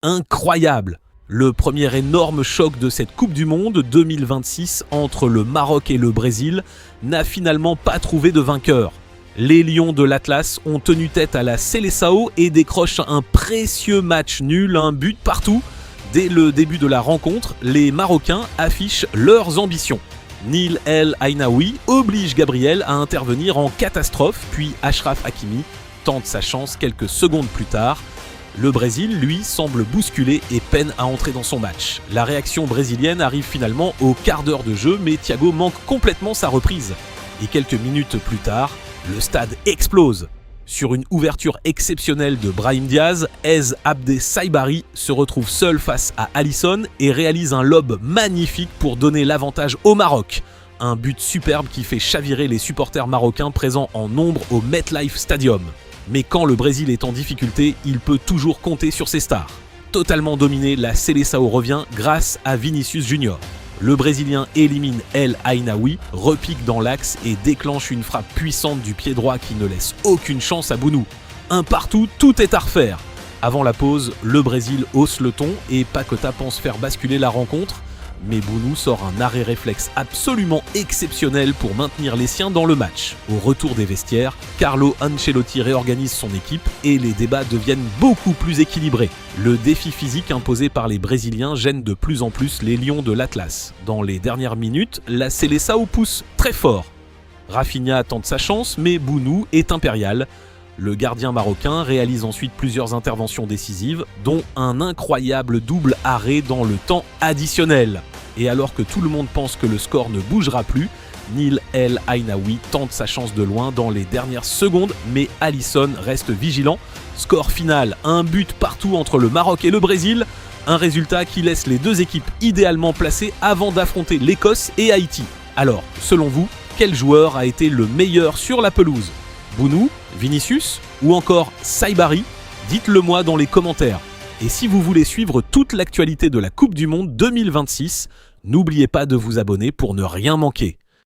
incroyable. Le premier énorme choc de cette Coupe du Monde 2026 entre le Maroc et le Brésil n'a finalement pas trouvé de vainqueur. Les Lions de l'Atlas ont tenu tête à la Seleção et décrochent un précieux match nul, un but partout. Dès le début de la rencontre, les Marocains affichent leurs ambitions. Nil El Ainaoui oblige Gabriel à intervenir en catastrophe, puis Achraf Hakimi tente sa chance quelques secondes plus tard. Le Brésil, lui, semble bousculé et peine à entrer dans son match. La réaction brésilienne arrive finalement au quart d'heure de jeu, mais Thiago manque complètement sa reprise. Et quelques minutes plus tard, le stade explose. Sur une ouverture exceptionnelle de Brahim Diaz, Ez Abdé Saibari se retrouve seul face à Alisson et réalise un lob magnifique pour donner l'avantage au Maroc. Un but superbe qui fait chavirer les supporters marocains présents en nombre au MetLife Stadium. Mais quand le Brésil est en difficulté, il peut toujours compter sur ses stars. Totalement dominé, la Seleção revient grâce à Vinicius Junior. Le Brésilien élimine El Ainaoui, repique dans l'axe et déclenche une frappe puissante du pied droit qui ne laisse aucune chance à Bounou. Un partout, tout est à refaire. Avant la pause, le Brésil hausse le ton et Paqueta pense faire basculer la rencontre. Mais Bounou sort un arrêt réflexe absolument exceptionnel pour maintenir les siens dans le match. Au retour des vestiaires, Carlo Ancelotti réorganise son équipe et les débats deviennent beaucoup plus équilibrés. Le défi physique imposé par les Brésiliens gêne de plus en plus les Lions de l'Atlas. Dans les dernières minutes, la Seleção pousse très fort. Rafinha tente sa chance, mais Bounou est impérial. Le gardien marocain réalise ensuite plusieurs interventions décisives, dont un incroyable double arrêt dans le temps additionnel. Et alors que tout le monde pense que le score ne bougera plus, Nil El Ainaoui tente sa chance de loin dans les dernières secondes, mais Alisson reste vigilant. Score final, un but partout entre le Maroc et le Brésil, un résultat qui laisse les deux équipes idéalement placées avant d'affronter l'Écosse et Haïti. Alors, selon vous, quel joueur a été le meilleur sur la pelouse ? Bounou, Vinicius ou encore Saibari? Dites-le moi dans les commentaires. Et si vous voulez suivre toute l'actualité de la Coupe du Monde 2026, n'oubliez pas de vous abonner pour ne rien manquer.